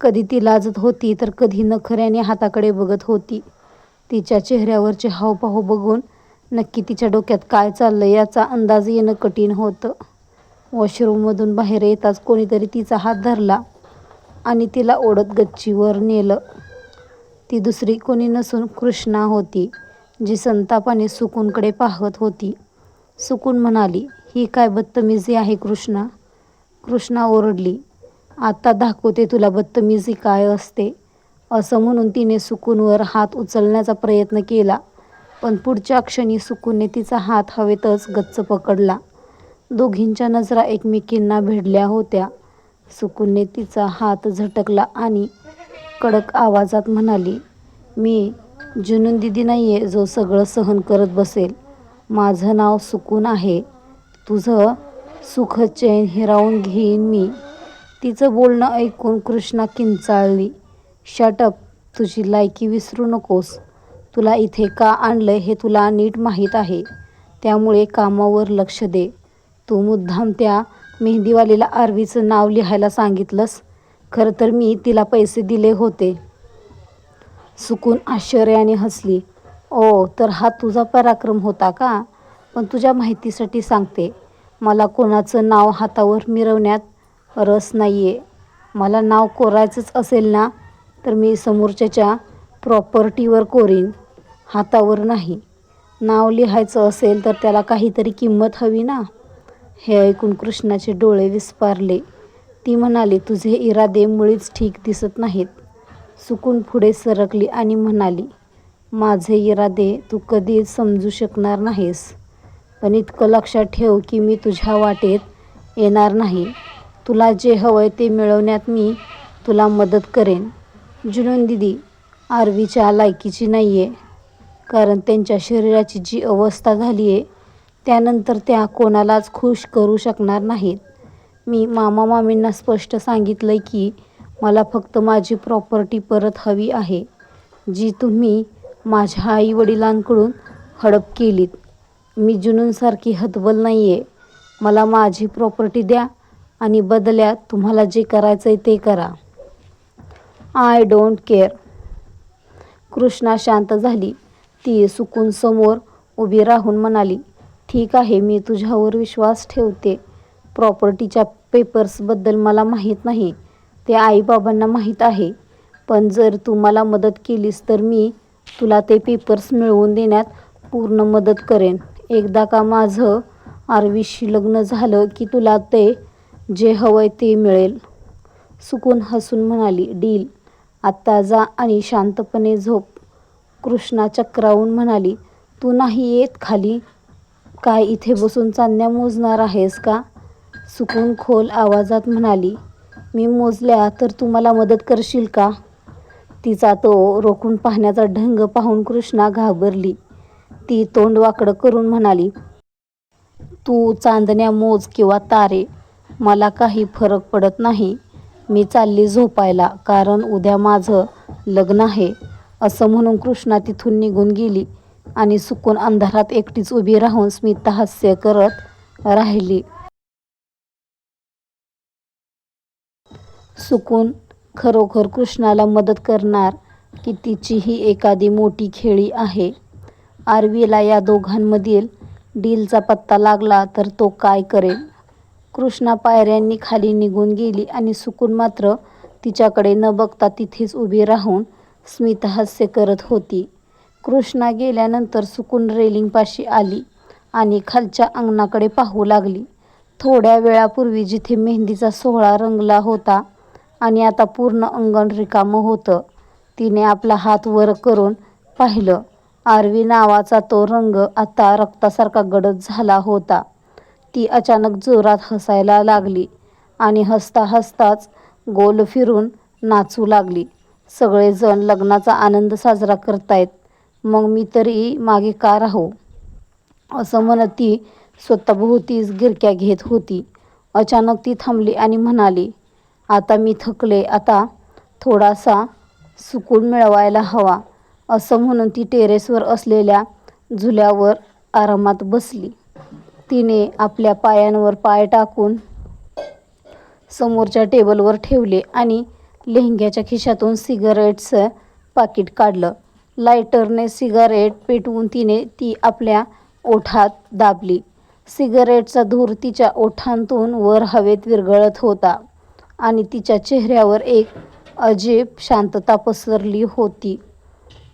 कधी ती लाजत होती तर कधी नखऱ्याने हाताकडे बघत होती. तिच्या चेहऱ्यावरचे हावभाव बघून नक्की तिच्या डोक्यात काय चाललंय याचा अंदाज येणं कठीण होतं. वॉशरूममधून बाहेर येताच कोणीतरी तिचा हात धरला आणि तिला ओढत गच्चीवर नेलं. ती दुसरी कोणी नसून कृष्णा होती, जी संतापाने सुकूनकडे पाहत होती. सुकून म्हणाली, ही काय बदतमीजी आहे कृष्णा? कृष्णा ओरडली, आता दाखवते तुला बदतमीजी काय असते. असं म्हणून तिने सुकूनवर हात उचलण्याचा प्रयत्न केला, पण पुढच्या क्षणी सुकूनने तिचा हात हवेतच गच्च पकडला. दोघींच्या नजरा एकमेकींना भिडल्या होत्या. सुकूनने तिचा हात झटकला आणि कडक आवाजात म्हणाली, मी जुनून दिदी नाही आहे जो सगळं सहन करत बसेल. माझं नाव सुकून आहे. तुझं सुख चैन हिरावून घेईन मी. तिचं बोलणं ऐकून कृष्णा किंचाळली. शटअप, तुझी लायकी विसरू नकोस. तुला इथे का आणलंय हे तुला नीट माहीत आहे. त्यामुळे कामावर लक्ष दे. तू मुद्दाम त्या मेहंदीवालीला आरवीचं नाव लिहायला सांगितलंस. खरं तर मी तिला पैसे दिले होते. सुकून आश्चर्याने हसली. ओ, तर हा तुझा पराक्रम होता का? पण तुझ्या माहितीसाठी सांगते, मला कोणाचं नाव हातावर मिरवण्यात रस नाही आहे. मला नाव कोरायचंच असेल ना तर मी समोरच्याच्या प्रॉपर्टीवर कोरीन, हातावर नाही. नाव लिहायचं असेल तर त्याला काहीतरी किंमत हवी ना. हे ऐकून कृष्णाचे डोळे विस्फारले. ती म्हणाली, तुझे इरादे मुळीच ठीक दिसत नाहीत. सुकून पुढे सरकली आणि म्हणाली, माझे इरादे तू कधीच समजू शकणार नाहीस. पण इतकं लक्षात ठेव की मी तुझ्या वाटेत येणार नाही. तुला जे हवंय ते मिळवण्यात मी तुला मदत करेन. जुनून दिदी आरवीच्या लायकीची नाही आहे. कारण त्यांच्या शरीराची जी अवस्था झाली आहे त्यानंतर त्या कोणालाच खुश करू शकणार नाहीत. मी मामा मामींना स्पष्ट सांगितलंय की मला फक्त माझी प्रॉपर्टी परत हवी आहे, जी तुम्ही माझ्या आईवडिलांकडून हडप केलीत. मी जुनूनसारखी हतबल नाही आहे. मला माझी प्रॉपर्टी द्या आणि बदल्यात तुम्हाला जे करायचंय ते करा. I don't care. कृष्णा शांत झाली. ती सुकून समोर उभी राहून म्हणाली, ठीक आहे, मी तुझ्यावर विश्वास ठेवते. प्रॉपर्टीच्या पेपर्सबद्दल मला माहीत नाही. ते आईबाबांना माहीत आहे. पण जर तू मला मदत केलीस तर मी तुला ते पेपर्स मिळवून देण्यात पूर्ण मदत करेन. एकदा का माझं आरवीशी लग्न झालं की तुला ते जे हवंय ते मिळेल. सुकून हसून म्हणाली, डील. आत्ता जा आणि शांतपणे झोप. कृष्णा चक्रावून म्हणाली, तू नाही येत खाली? काय इथे बसून चांदण्या मोजणार आहेस का? सुकून खोल आवाजात म्हणाली, मी मोजल्या तर तू मला मदत करशील का? तिचा तो रोखून पाहण्याचा ढंग पाहून कृष्णा घाबरली. ती तोंड वाकडं करून म्हणाली, तू चांदण्या मोज किंवा तारे, मला काही फरक पडत नाही. मी चालली झोपायला, कारण उद्या माझं लग्न आहे. असं म्हणून कृष्णा तिथून निघून गेली आणि सुकून अंधारात एकटीच उभी राहून स्मितहास्य करत राहिली. सुकून खरोखर कृष्णाला मदत करणार की तिचीही एखादी मोठी खेळी आहे? आरवीला या दोघांमधील डीलचा पत्ता लागला तर तो काय करेल? कृष्णा पायऱ्यांनी खाली निघून गेली आणि सुकून मात्र तिच्याकडे न बघता तिथेच उभी राहून स्मितहास्य करत होती. कृष्णा गेल्यानंतर सुकून रेलिंगपाशी आली आणि खालच्या अंगणाकडे पाहू लागली. थोड्या वेळापूर्वी जिथे मेहंदीचा सोहळा रंगला होता आणि आता पूर्ण अंगण रिकामं होतं, तिने आपला हात वर करून पाहिलं. आरवी नावाचा तो रंग आता रक्तासारखा गडद झाला होता. ती अचानक जोरात हसायला लागली आणि हसता हसताच गोल फिरून नाचू लागली. सगळेजण लग्नाचा आनंद साजरा करतायत, मग मी तरी मागे का राहू? असं म्हणत ती स्वतःभोवतीच गिरक्या घेत होती. अचानक ती थांबली आणि म्हणाली, आता मी थकले, आता थोडासा सुकून मिळवायला हवा. असं म्हणून ती टेरेसवर असलेल्या झुल्यावर आरामात बसली. तिने आपल्या पायांवर पाय टाकून समोरच्या टेबलवर ठेवले आणि लेहंग्याच्या खिशातून सिगारेटचं पाकिट काढलं. लायटरने सिगारेट पेटवून तिने ती आपल्या ओठात दाबली. सिगारेटचा धूर तिच्या ओठांतून वर हवेत विरघळत होता आणि तिच्या चेहऱ्यावर एक अजीब शांतता पसरली होती.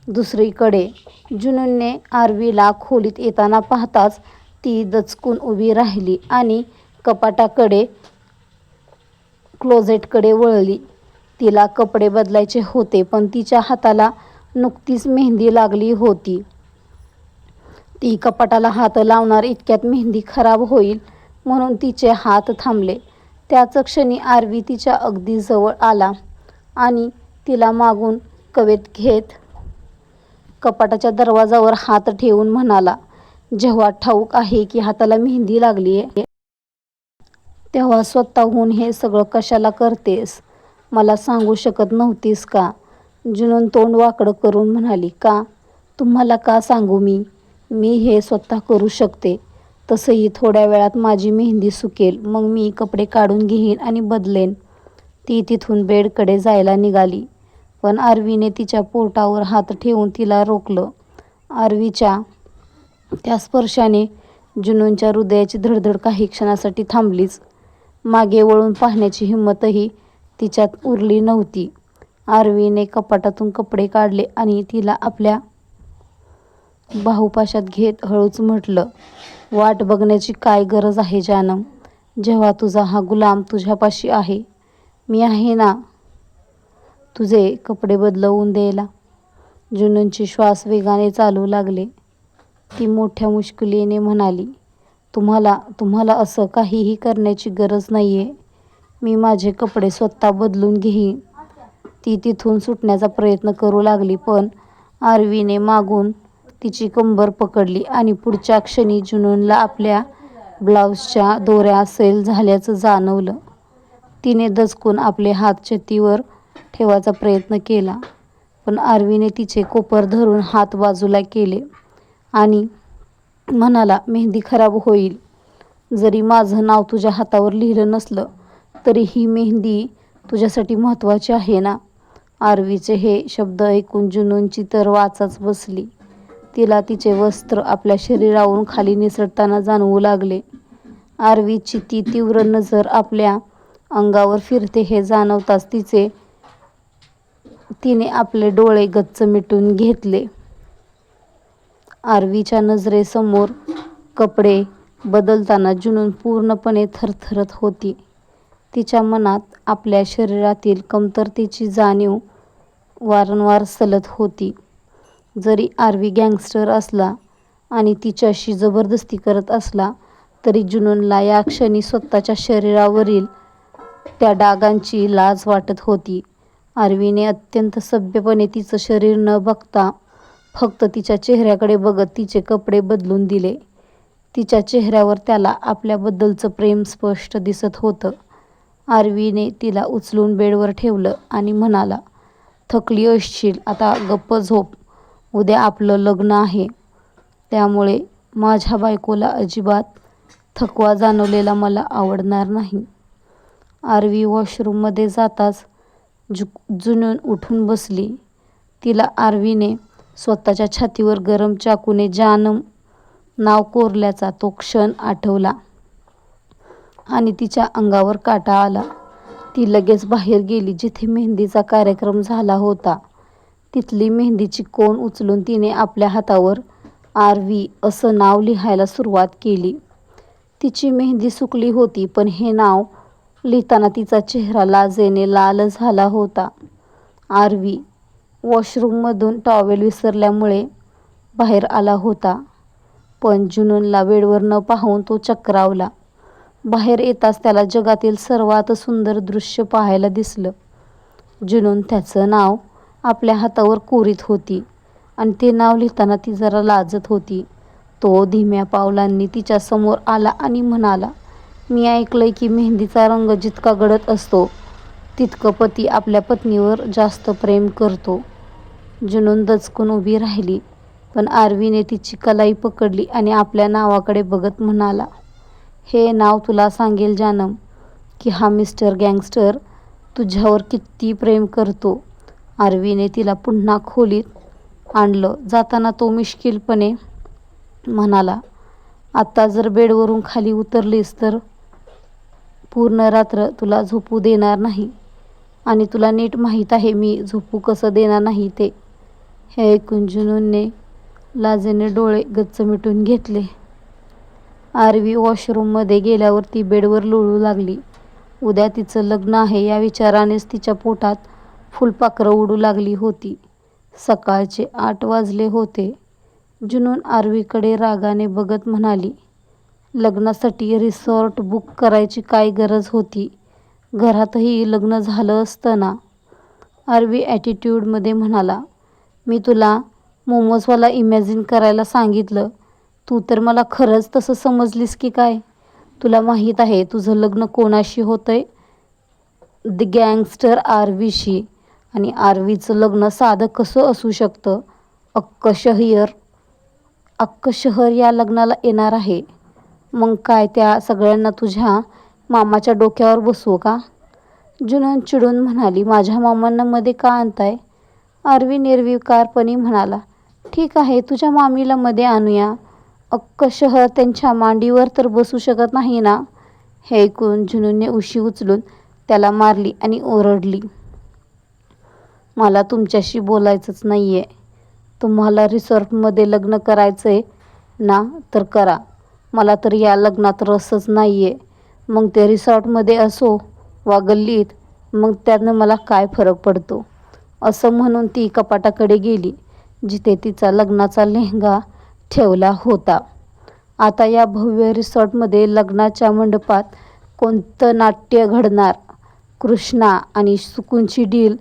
दुसरीकडे जुनूनने आरवीला खोलीत येताना पाहताच ती दचकून उभी राहिली आणि कपाटाकडे, क्लोजेटकडे वळली. तिला कपडे बदलायचे होते, पण तिच्या हाताला नुकतीच मेहंदी लागली होती. ती कपाटाला हात लावणार इतक्यात मेहंदी खराब होईल म्हणून तिचे हात थांबले. त्याच क्षणी आरवी तिच्या अगदी जवळ आला आणि तिला मागून कवेत घेत कपाटाच्या दरवाजावर हात ठेवून म्हणाला, जेव्हा ठाऊक आहे की हाताला मेहंदी लागलीये, तेव्हा स्वतःहून हे सगळं कशाला करतेस? मला सांगू शकत नव्हतीस का? जुनून तोंड वाकडं करून म्हणाली, का? तुम्हाला का सांगू मी? मी हे स्वतः करू शकते. तसंही थोड्या वेळात माझी मेहंदी सुकेल, मग मी कपडे काढून घेईन आणि बदलेन. ती तिथून बेडकडे जायला निघाली, पण आरवीने तिच्या पोटावर हात ठेवून तिला रोखलं. आरवीच्या त्या स्पर्शाने जुनूनच्या हृदयाची धडधड काही क्षणासाठी थांबलीच. मागे वळून पाहण्याची हिंमतही तिच्यात उरली नव्हती. आरवीने कपाटातून कपडे काढले आणि तिला आपल्या बाहुपाशात घेत हळूच म्हटलं, वाट बघण्याची काय गरज आहे जानम? जेव्हा तुझा हा गुलाम तुझ्यापाशी आहे, मी आहे ना तुझे कपडे बदलवून द्यायला. जुनूनचे श्वास वेगाने चालू लागले. ती मोठ्या मुश्किलीने म्हणाली, तुम्हाला असं काहीही करण्याची गरज नाहीये. मी माझे कपडे स्वतः बदलून घेईन. ती तिथून सुटण्याचा प्रयत्न करू लागली, पण आरवीने मागून तिची कंबर पकडली आणि पुढच्या क्षणी जुनूनला आपल्या ब्लाऊजच्या दोऱ्या सैल झाल्याचं जाणवलं. तिने दचकून आपले हात छातीवर ठेवायचा प्रयत्न केला, पण आरवीने तिचे कोपर धरून हात बाजूला केले आणि म्हणाला, मेहंदी खराब होईल. जरी माझं नाव तुझ्या हातावर लिहिलं नसलं, तरी ही मेहंदी तुझ्यासाठी महत्त्वाची आहे ना? आरवीचे हे शब्द ऐकून जुनूनची तर वाचाच बसली. तिला तिचे वस्त्र आपल्या शरीरावरून खाली निसटताना जाणवू लागले. आरवीची ती तीव्र नजर आपल्या अंगावर फिरते हे जाणवताच तिने आपले डोळे गच्च मिटून घेतले. आरवीच्या नजरेसमोर कपडे बदलताना जुनून पूर्णपणे थरथरत होती. तिच्या मनात आपल्या शरीरातील कमतरतेची जाणीव वारंवार सलत होती. जरी आरवी गँगस्टर असला आणि तिच्याशी जबरदस्ती करत असला, तरी जुनूनला या क्षणी स्वतःच्या शरीरावरील त्या डागांची लाज वाटत होती. आरवीने अत्यंत सभ्यपणे तिचं शरीर न बघता फक्त तिच्या चेहऱ्याकडे बघत तिचे कपडे बदलून दिले. तिच्या चेहऱ्यावर त्याला आपल्याबद्दलचं प्रेम स्पष्ट दिसत होतं. आरवीने तिला उचलून बेडवर ठेवलं आणि म्हणाला, थकली असशील, आता गप्प झोप. उद्या आपलं लग्न आहे, त्यामुळे माझ्या बायकोला अजिबात थकवा जाणवलेला मला आवडणार नाही. आरवी वॉशरूममध्ये जाताच जुनून उठून बसली. तिला आरवीने स्वतःच्या छातीवर गरम चाकूने जानम नाव कोरल्याचा तो क्षण आठवला आणि तिच्या अंगावर काटा आला. ती लगेच बाहेर गेली जिथे मेहंदीचा कार्यक्रम झाला होता. तिथली मेहंदीची कोन उचलून तिने आपल्या हातावर आरवी असं नाव लिहायला सुरुवात केली. तिची मेहंदी सुकली होती, पण हे नाव लिहिताना तिचा चेहरा लाजेने लाल झाला होता. आरवी वॉशरूममधून टॉवेल विसरल्यामुळे बाहेर आला होता, पण जुनूनला बेडवर न पाहून तो चक्रावला. बाहेर येताच त्याला जगातील सर्वात सुंदर दृश्य पाहायला दिसलं. जुनून त्याचं नाव आपल्या हातावर कोरीत होती आणि ते नाव लिहिताना ती जरा लाजत होती. तो धीम्या पावलांनी तिच्या समोर आला आणि म्हणाला, मी ऐकलंय की मेहंदीचा रंग जितका गडद असतो, तितकं पती आपल्या पत्नीवर जास्त प्रेम करतो. जुनून दचकून उभी राहिली, पण आरवीने तिची कलाई पकडली आणि आपल्या नावाकडे बघत म्हणाला, हे नाव तुला सांगेल जानम, की हा मिस्टर गँगस्टर तुझ्यावर किती प्रेम करतो. आरवीने तिला पुन्हा खोलीत आणलं. जाताना तो मिश्किलपणे म्हणाला, आत्ता जर बेडवरून खाली उतरलीस तर पूर्ण रात्र तुला झोपू देणार नाही आणि तुला नीट माहीत आहे मी झोपू कसं देणार नाही ते. हे ऐकून जुनूनने लाजेने डोळे गच्च मिटून घेतले. आरवी वॉशरूममध्ये गेल्यावर ती बेडवर लोळू लागली. उद्या तिचं लग्न आहे या विचारानेच तिच्या पोटात फुलपाखरं उडू लागली होती. सकाळचे 8 वाजले होते. जुनून आरवीकडे रागाने बघत म्हणाली, लग्नासाठी रिसॉर्ट बुक करायची काय गरज होती? घरातही लग्न झालं असतं ना. आरवी ॲटिट्यूडमध्ये म्हणाला. मी तुला मोमोजवाला इमॅजिन करायला सांगितलं. तू तर मला खरंच तसं समजलीस की काय? तुला माहीत आहे तुझं लग्न कोणाशी होतंय? द गँगस्टर आरवीशी. आणि आरवीचं लग्न साधं कसं असू शकतं? अख्खं शहर या लग्नाला येणार आहे. मग काय त्या सगळ्यांना तुझ्या मामाच्या डोक्यावर बसवू का? जुनून चिडून म्हणाली. माझ्या मामांना मध्ये का आणताय? आरवी निर्विकारपणे म्हणाला. ठीक आहे, तुझ्या मामीला मध्ये आणूया. अख्खं शहर त्यांच्या मांडीवर तर बसू शकत नाही ना? हे ऐकून जुनूनने उशी उचलून त्याला मारली आणि ओरडली. मला तुमच्याशी बोलायचंच नाहीये. तुम्हाला रिसॉर्टमध्ये लग्न करायचंय ना तर करा. मला तर या लग्नात रसच नाहीये. मग ते रिसॉर्टमध्ये असो वा गल्लीत, मग त्यानं मला काय फरक पडतो? असं म्हणून ती कपाटाकडे गेली जिथे तिचा लग्नाचा लेहंगा ठेवला होता. आता या भव्य रिसॉर्टमध्ये लग्नाच्या मंडपात कोणतं नाट्य घडणार? कृष्णा आणि सुकूनची डील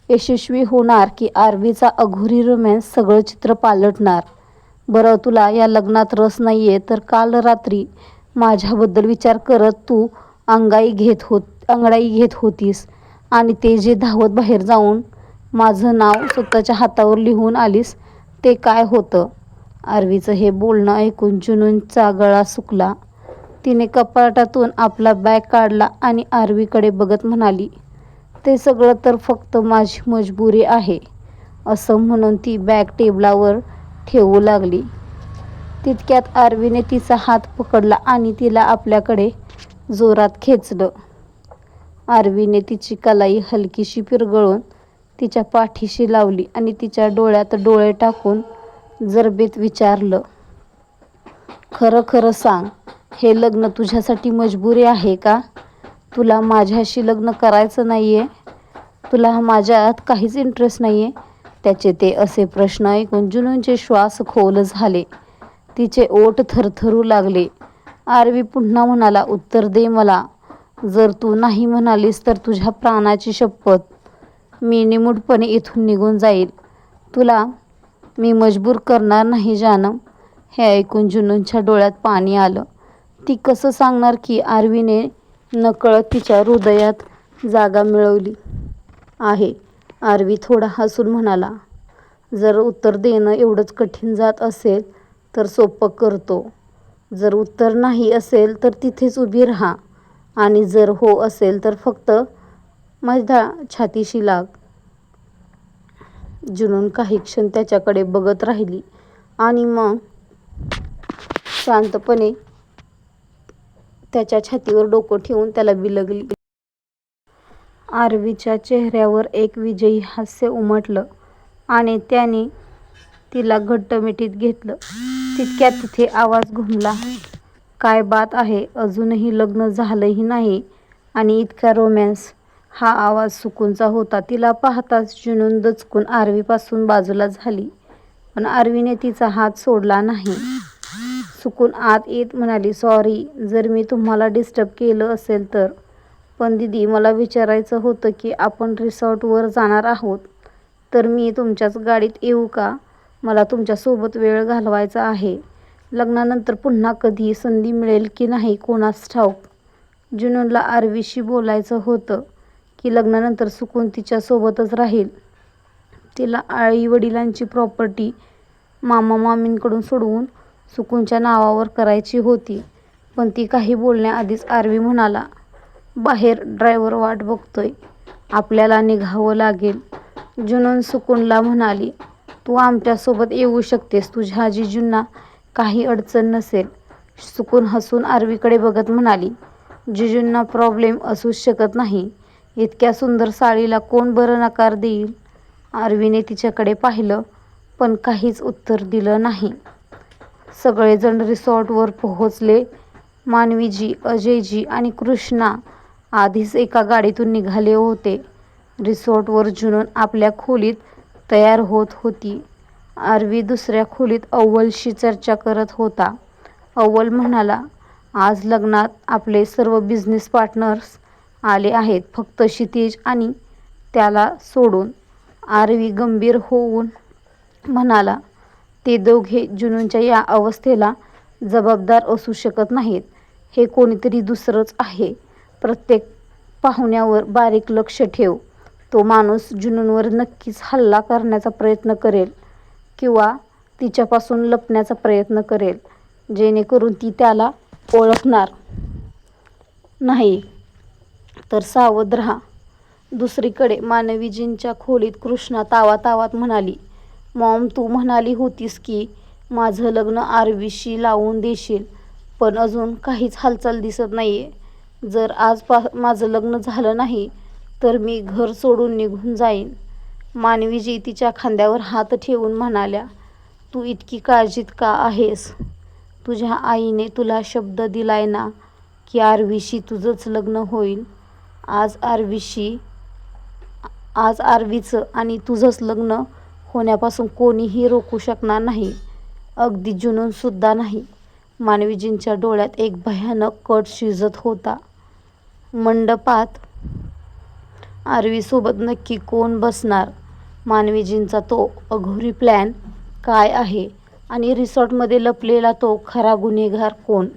यशस्वी होणार की आरवीचा अघोरी रोमॅन्स सगळं चित्र पालटणार? बरं, तुला या लग्नात रस नाहीये तर काल रात्री माझ्याबद्दल विचार करत तू अंगडाई घेत होतीस आणि ते जे धावत बाहेर जाऊन माझं नाव स्वतःच्या हातावर लिहून आलीस ते काय होतं? आरवीचं हे बोलणं ऐकून जुनूनचा गळा सुकला. तिने कपाटातून आपला बॅग काढला आणि आरवीकडे बघत म्हणाली. ते सगळं तर फक्त माझी मजबुरी आहे. असं म्हणून ती बॅग टेबलावर ठेवू लागली. तितक्यात आरवीने तिचा हात पकडला आणि तिला आपल्याकडे जोरात खेचलं. आरवीने तिची कलाई हलकीशी पिरगळून तिच्या पाठीशी लावली आणि तिच्या डोळ्यात डोळे टाकून जरबेत विचारलं. खरं खरं सांग, हे लग्न तुझ्यासाठी मजबुरी आहे का? तुला माझ्याशी लग्न करायचं नाहीये? तुला माझ्यात काहीच इंटरेस्ट नाहीये? त्याचे ते असे प्रश्न ऐकून जुनूनचे श्वास खोल झाले. तिचे ओठ थरथरू लागले. आरवी पुन्हा म्हणाला. उत्तर दे मला. जर तू नाही म्हणालीस तर तुझ्या प्राणाची शपथ, मी निमूटपणे इथून निघून जाईल. तुला मी मजबूर करणार नाही जानम. हे ऐकून जुनूनच्या डोळ्यात पाणी आलं. ती कसं सांगणार की आरवीने नकळत तिच्या हृदयात जागा मिळवली आहे? आरवी थोडा हसून म्हणाला. जर उत्तर देणं एवढंच कठीण जात असेल तर सोपं करतो. जर उत्तर नाही असेल तर तिथेच उभी राहा आणि जर हो असेल तर फक्त माझ्या छातीशी लाग. जुनून काही क्षण त्याच्याकडे बघत राहिली आणि मग शांतपणे त्याच्या छातीवर डोकं ठेवून त्याला बिलगली. आरवीच्या चेहऱ्यावर एक विजयी हास्य उमटलं आणि त्याने तिला घट्ट मिठीत घेतलं. तितक्यात तिथे आवाज घुमला. काय बात आहे, अजूनही लग्न झालंही नाही आणि इतका रोमॅन्स? हा आवाज सुकूनचा होता. तिला पाहताच जुनून दचकून आरवीपासून बाजूला झाली, पण आरवीने तिचा हात सोडला नाही. सुकून आत येत म्हणाली. सॉरी जर मी तुम्हाला डिस्टर्ब केलं असेल तर. पण दीदी, मला विचारायचं होतं की आपण रिसॉर्टवर जाणार आहोत तर मी तुमच्याच गाडीत येऊ का? मला तुमच्यासोबत वेळ घालवायचा आहे. लग्नानंतर पुन्हा कधी संधी मिळेल की नाही कोणास ठाऊक. जुनूनला आरवीशी बोलायचं होतं की लग्नानंतर सुकून तिच्यासोबतच राहील. तिला आईवडिलांची प्रॉपर्टी मामा मामींकडून सोडवून सुकूनच्या नावावर करायची होती. पण ती काही बोलण्याआधीच आरवी म्हणाला. बाहेर ड्रायव्हर वाट बघतोय, आपल्याला निघावं लागेल. जुनून सुकूनला म्हणाली. तू आमच्यासोबत येऊ शकतेस. तुझ्या जिजूंना काही अडचण नसेल. सुकून हसून आरवीकडे बघत म्हणाली. जिजूंना प्रॉब्लेम असूच शकत नाही. इतक्या सुंदर साडीला कोण बरं नकार देईल? आरवीने तिच्याकडे पाहिलं पण काहीच उत्तर दिलं नाही. सगळेजण रिसॉर्टवर पोहोचले. मानवीजी, अजयजी आणि कृष्णा आधीच एका गाडीतून निघाले होते. रिसॉर्टवर जुनून आपल्या खोलीत तयार होत होती. आरवी दुसऱ्या खोलीत अव्वलशी चर्चा करत होता. अव्वल म्हणाला. आज लग्नात आपले सर्व बिझनेस पार्टनर्स आले आहेत. फक्त क्षितिज आणि त्याला सोडून आरवी गंभीर होऊन म्हणाला, ते दोघे जुनूच्या या अवस्थेला जबाबदार असू शकत नाहीत. हे कोणीतरी दुसरंच आहे. प्रत्येक पाहुण्यावर बारीक लक्ष ठेव. तो माणूस जुनूवर नक्कीच हल्ला करण्याचा प्रयत्न करेल किंवा तिच्यापासून लपण्याचा प्रयत्न करेल, जेणेकरून ती त्याला ओळखणार नाही. तर सावध राहा. दुसरीकडे मानवीजींच्या खोलीत कृष्णा तावातावात म्हणाली, मॉम, तू म्हणाली होतीस की माझं लग्न आरवीशी लावून देशील, पण अजून काहीच हालचाल दिसत नाहीये. जर आज माझं लग्न झालं नाही तर मी घर सोडून निघून जाईन. मानवीजी तिच्या खांद्यावर हात ठेवून म्हणाल्या, तू इतकी काळजीत का आहेस? तुझ्या आईने तुला शब्द दिलाय ना की आरवीशी तुझंच लग्न होईल. आज आरवीचं आणि तुझंच लग्न होण्यापासून कोणीही रोखू शकणार नाही, अगदी जुनूनसुद्धा नाही. मानवीजींच्या डोळ्यात एक भयानक कट शिजत होता. मंडपात आरवीसोबत नक्की कोण बसणार? मानवीजींचा तो अघोरी प्लॅन काय आहे? आणि रिसॉर्टमध्ये लपलेला तो खरा गुन्हेगार कोण?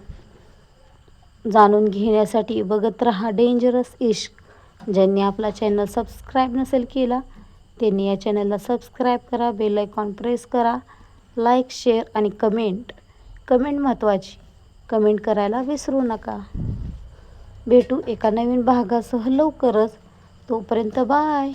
जाणून घेण्यासाठी बघत रहा डेंजरस इश्क. ज्यांनी आपला चॅनल सबस्क्राईब नसेल केला त्यांनी या चॅनलला सबस्क्राईब करा, बेल आयकॉन प्रेस करा, लाईक, शेअर आणि कमेंट महत्त्वाची. कमेंट करायला विसरू नका. भेटू एका नवीन भागासह लवकरच. तोपर्यंत बाय.